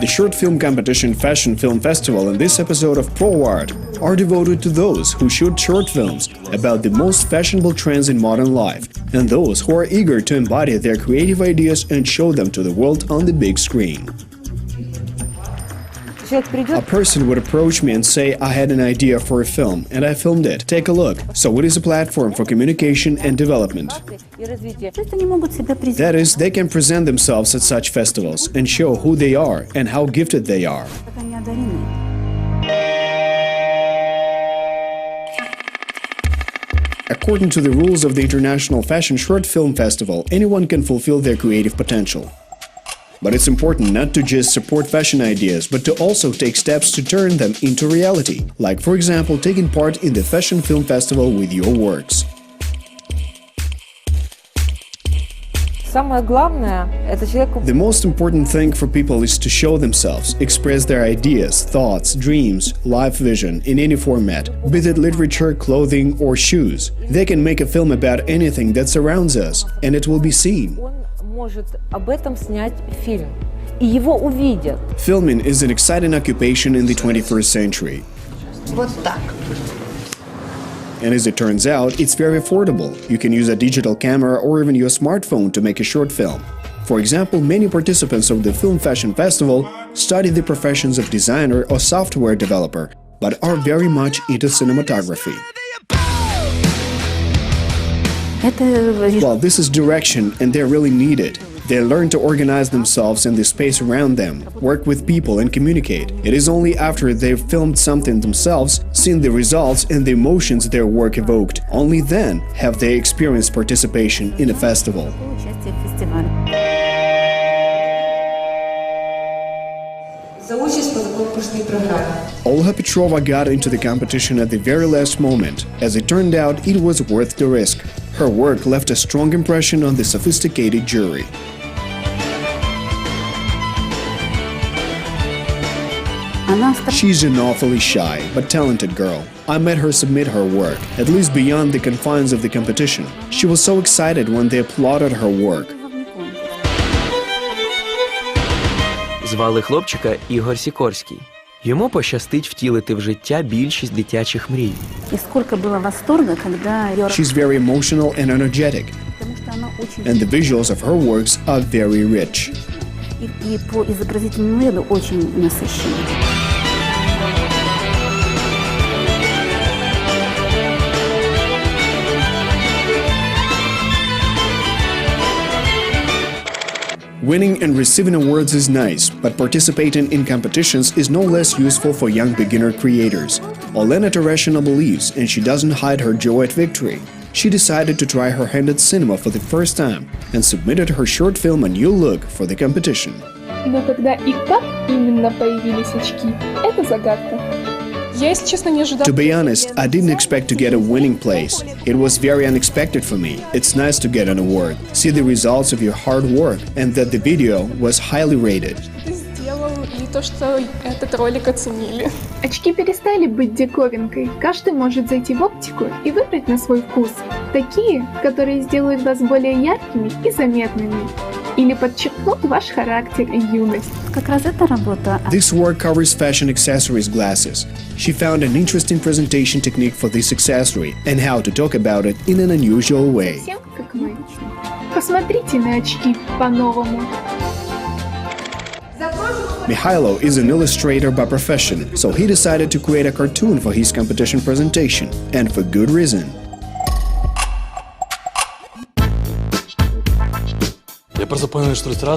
The short film competition Fashion Film Festival and this episode of ProArt are devoted to those who shoot short films about the most fashionable trends in modern life and those who are eager to embody their creative ideas and show them to the world on the big screen. A person would approach me and say, I had an idea for a film and I filmed it. Take a look. So it is a platform for communication and development. That is, they can present themselves at such festivals and show who they are and how gifted they are. According to the rules of the International Fashion Short Film Festival, anyone can fulfill their creative potential. But it's important not to just support fashion ideas, but to also take steps to turn them into reality, like, for example, taking part in the Fashion Film Festival with your works. The most important thing for people is to show themselves, express their ideas, thoughts, dreams, life vision in any format, be it literature, clothing or shoes. They can make a film about anything that surrounds us, and it will be seen. Filming is an exciting occupation in the 21st century. And as it turns out, it's very affordable. You can use a digital camera or even your smartphone to make a short film. For example, many participants of the Film Fashion Festival study the professions of designer or software developer, but are very much into cinematography. Well, this is direction, and they're really needed. They learn to organize themselves in the space around them, work with people and communicate. It is only after they've filmed something themselves, seen the results and the emotions their work evoked, only then have they experienced participation in a festival. Olga Petrova got into the competition at the very last moment. As it turned out, it was worth the risk. Her work left a strong impression on the sophisticated jury. She's an awfully shy but talented girl. I met her submit her work, at least beyond the confines of the competition. She was so excited when they applauded her work. Звали хлопчика Ігор Сікорський. Йому пощастить втілити в життя більшість дитячих мрій. She's very emotional and energetic, and the visuals of her works are very rich. Winning and receiving awards is nice, but participating in competitions is no less useful for young beginner creators. Olena Tereshina believes, and she doesn't hide her joy at victory. She decided to try her hand at cinema for the first time and submitted her short film A New Look for the competition. Но когда и как именно появились очки, это загадка. To be honest, I didn't expect to get a winning place. It was very unexpected for me. It's nice to get an award, see the results of your hard work, and that the video was highly rated. Очки перестали быть диковинкой. Каждый может зайти в оптику и выбрать на свой вкус. Такие, которые сделают вас более яркими и заметными. Или подчеркнут ваш характер и юность. This work covers fashion accessories glasses. She found an interesting presentation technique for this accessory and how to talk about it in an unusual way. Всем, как мы. Посмотрите на очки по-новому. Mikhailo is an illustrator by profession, so he decided to create a cartoon for his competition presentation, and for good reason.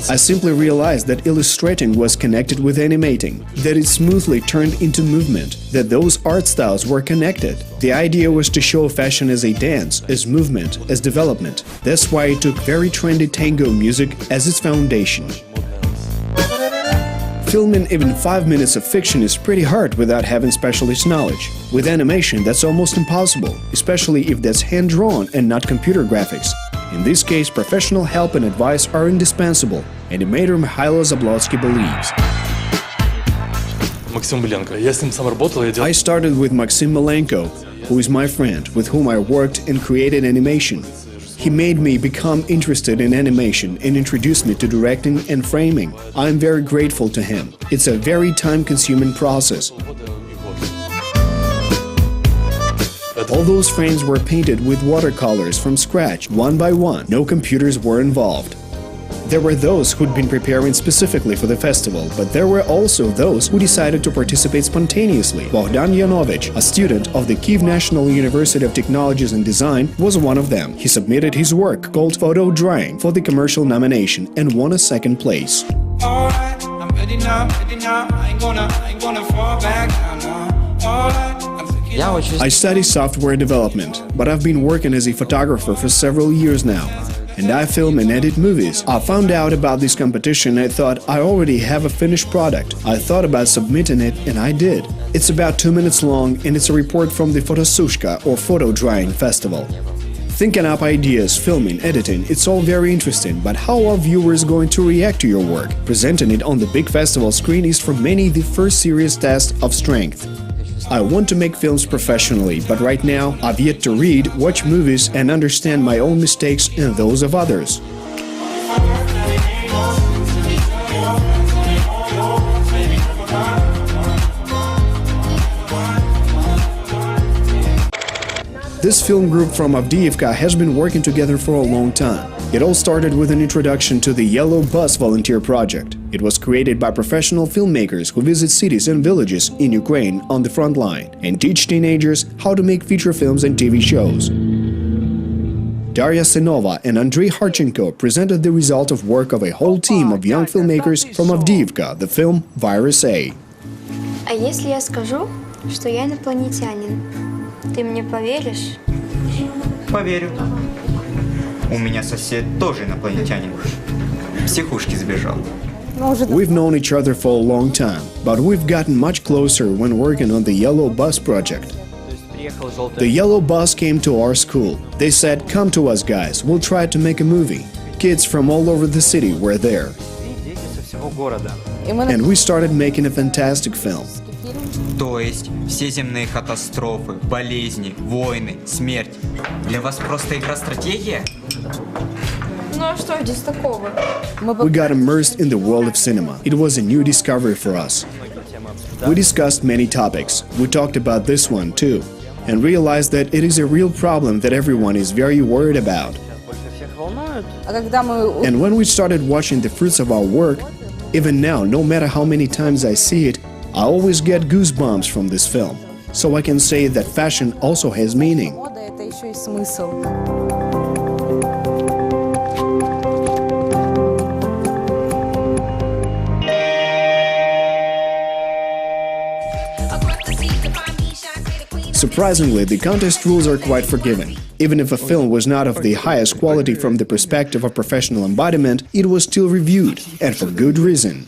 I simply realized that illustrating was connected with animating, that it smoothly turned into movement, that those art styles were connected. The idea was to show fashion as a dance, as movement, as development. That's why it took very trendy tango music as its foundation. Filming even 5 minutes of fiction is pretty hard without having specialist knowledge. With animation, that's almost impossible, especially if that's hand-drawn and not computer graphics. In this case, professional help and advice are indispensable, animator Mikhailo Zablotsky believes. I started with Maxim Malenko, who is my friend, with whom I worked and created animation. He made me become interested in animation and introduced me to directing and framing. I am very grateful to him. It's a very time-consuming process. All those frames were painted with watercolors from scratch, one by one. No computers were involved. There were those who'd been preparing specifically for the festival, but there were also those who decided to participate spontaneously. Bogdan Yanovich, a student of the Kyiv National University of Technologies and Design, was one of them. He submitted his work, called Photo Drawing, for the commercial nomination and won a second place. Alright, I'm ready now, I ain't gonna fall back now. Alright, I'm thinking Я учусь. I study software development, but I've been working as a photographer for several years now. And I film and edit movies. I found out about this competition and I thought I already have a finished product. I thought about submitting it and I did. It's about 2 minutes long and it's a report from the Fotosushka or Photo Drawing Festival. Thinking up ideas, filming, editing, it's all very interesting, but how are viewers going to react to your work? Presenting it on the big festival screen is for many the first serious test of strength. I want to make films professionally, but right now I've yet to read, watch movies and understand my own mistakes and those of others. This film group from Avdiivka has been working together for a long time. It all started with an introduction to the Yellow Bus volunteer project. It was created by professional filmmakers who visit cities and villages in Ukraine on the front line and teach teenagers how to make feature films and TV shows. Darya Sinova and Andrei Harchenko presented the result of work of a whole team of young filmmakers from Avdiivka, the film Virus A. А если я скажу, что я инопланетянин, ты мне поверишь? Поверю. У меня сосед тоже инопланетянин. В психушке сбежал. We've known each other for a long time, but we've gotten much closer when working on the Yellow Bus project. The Yellow Bus came to our school. They said, "Come to us, guys, we'll try to make a movie." Kids from all over the city were there. And we started making a fantastic film. То есть все земные катастрофы, болезни, войны, смерть. Для вас просто игра-стратегия? Ну а что здесь такого? We got immersed in the world of cinema. It was a new discovery for us. We discussed many topics. We talked about this one too, and realized that it is a real problem that everyone is very worried about. And when we started watching the fruits of our work, even now, no matter how many times I see it, I always get goosebumps from this film. So I can say that fashion also has meaning. Мода — это еще и смысл. Surprisingly, the contest rules are quite forgiving. Even if a film was not of the highest quality from the perspective of professional embodiment, it was still reviewed, and for good reason.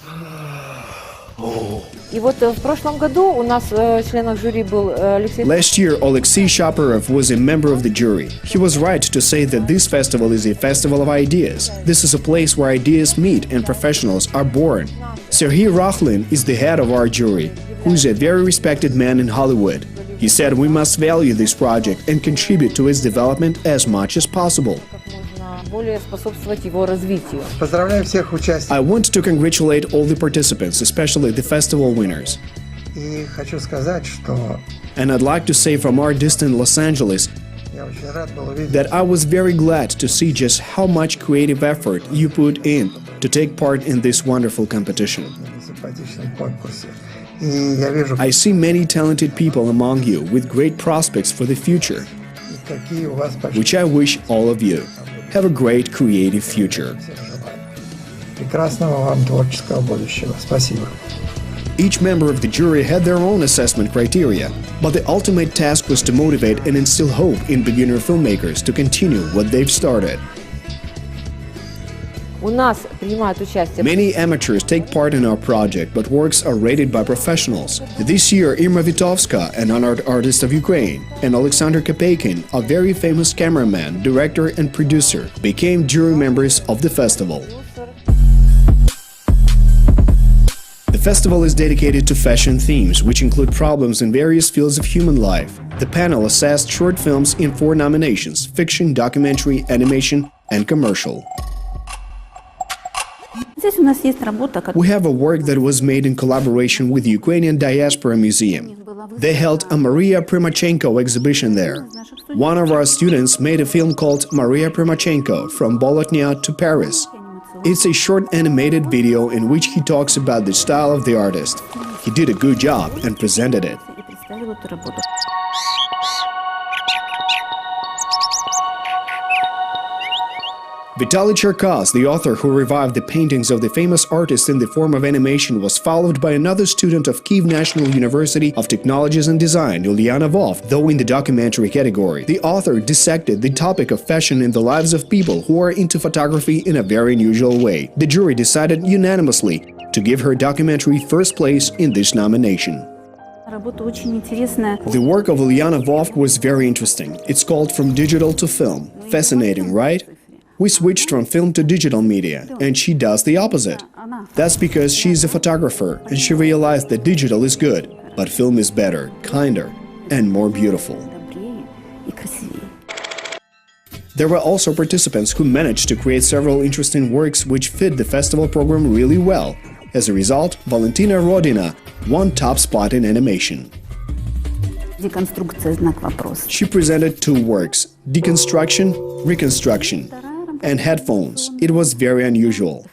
И вот в прошлом году у нас членом жюри был Алексей. Last year, Alexei Shaparov was a member of the jury. He was right to say that this festival is a festival of ideas. This is a place where ideas meet and professionals are born. Serhiy Rakhlin is the head of our jury, who is a very respected man in Hollywood. He said we must value this project and contribute to its development as much as possible. Более способствовать его развитию. Поздравляю всех участников. I want to congratulate all the participants, especially the festival winners. И хочу сказать, что And I'd like to say from our distant Los Angeles я очень рад был увидеть that I was very glad to see just how much creative effort you put in to take part in this wonderful competition. на симпатичном конкурсе. И я вижу, I see many talented people among you with great prospects for the future, какие у вас почти which I wish all of you. Have a great creative future. прекрасного вам творческого будущего. Спасибо. Each member of the jury had their own assessment criteria, but the ultimate task was to motivate and instill hope in beginner filmmakers to continue what they've started. У нас принимают участие. Many amateurs take part in our project, but works are rated by professionals. This year, Irma Vitovska, an honored artist of Ukraine, and Alexander Kopeikin, a very famous cameraman, director, and producer, became jury members of the festival. The The festival is dedicated to fashion themes, which include problems in various fields of human life. The panel assessed short films in 4 nominations: fiction, documentary, animation, and commercial. We have a work that was made in collaboration with the Ukrainian Diaspora Museum. They held a Maria Primachenko exhibition there. One of our students made a film called Maria Primachenko From Bolotnia to Paris. It's a short animated video in which he talks about the style of the artist. He did a good job and presented it. Vitaly Cherkasov, the author who revived the paintings of the famous artist in the form of animation, was followed by another student of Kyiv National University of Technologies and Design, Uliana Vovk, though in the documentary category. The author dissected the topic of fashion in the lives of people who are into photography in a very unusual way. The jury decided unanimously to give her documentary first place in this nomination. The work of Uliana Vovk was very interesting. It's called From Digital to Film. Fascinating, right? We switched from film to digital media, and she does the opposite. That's because she's a photographer, and she realized that digital is good, but film is better, kinder, and more beautiful. There were also participants who managed to create several interesting works which fit the festival program really well. As a result, Valentina Rodina won top spot in animation. She presented 2 works: Deconstruction, Reconstruction, and Headphones. It was very unusual.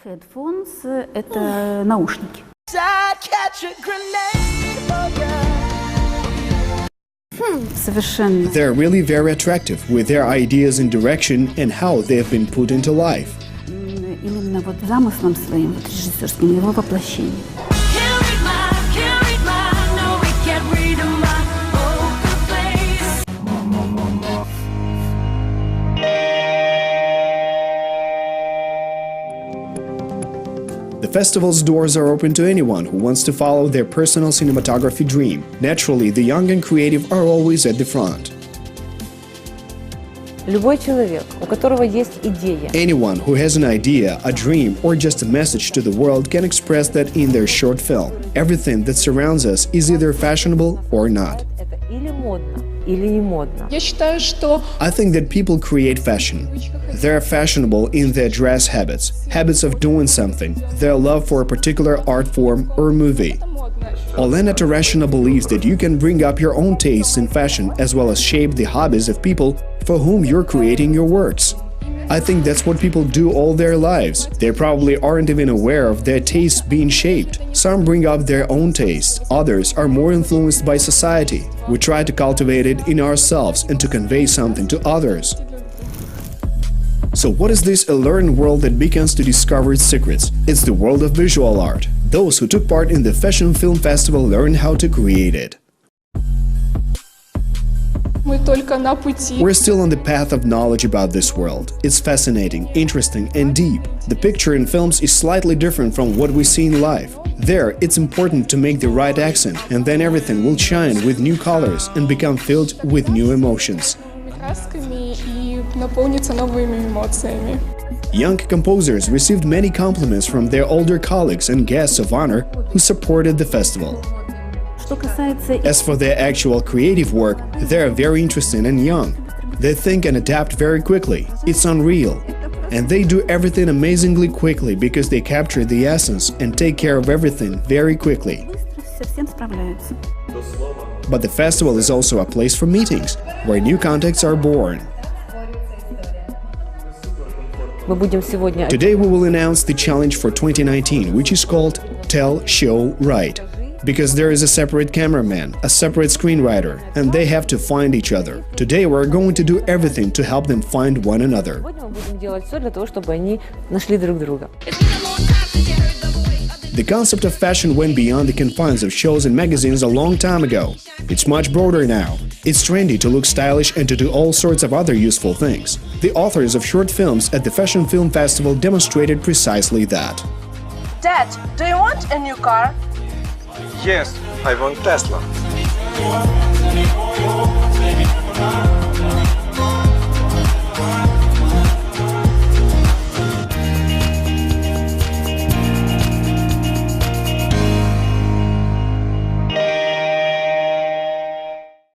They're really very attractive with their ideas and direction and how they have been put into life. The festival's doors are open to anyone who wants to follow their personal cinematography dream. Naturally, the young and creative are always at the front. Anyone who has an idea, a dream, or just a message to the world can express that in their short film. Everything that surrounds us is either fashionable or not. I think that people create fashion. They're fashionable in their dress habits, habits of doing something, their love for a particular art form or movie. Olena Tereshina believes that you can bring up your own tastes in fashion as well as shape the hobbies of people for whom you're creating your works. I think that's what people do all their lives. They probably aren't even aware of their tastes being shaped. Some bring up their own tastes, others are more influenced by society. We try to cultivate it in ourselves and to convey something to others. So what is this alluring world that beckons to discover its secrets? It's the world of visual art. Those who took part in the Fashion Film Festival learned how to create it. We're still on the path of knowledge about this world. It's fascinating, interesting, and deep. The picture in films is slightly different from what we see in life. There, it's important to make the right accent, and then everything will shine with new colors and become filled with new emotions. Young composers received many compliments from their older colleagues and guests of honor who supported the festival. As for their actual creative work, they are very interesting and young. They think and adapt very quickly. It's unreal. And they do everything amazingly quickly because they capture the essence and take care of everything very quickly. But the festival is also a place for meetings, where new contacts are born. Today we will announce the challenge for 2019, which is called Tell, Show, Write. Because there is a separate cameraman, a separate screenwriter, and they have to find each other. Today we're going to do everything to help them find one another. The concept of fashion went beyond the confines of shows and magazines a long time ago. It's much broader now. It's trendy to look stylish and to do all sorts of other useful things. The authors of short films at the Fashion Film Festival demonstrated precisely that. Dad, do you want a new car? Yes, I want Tesla.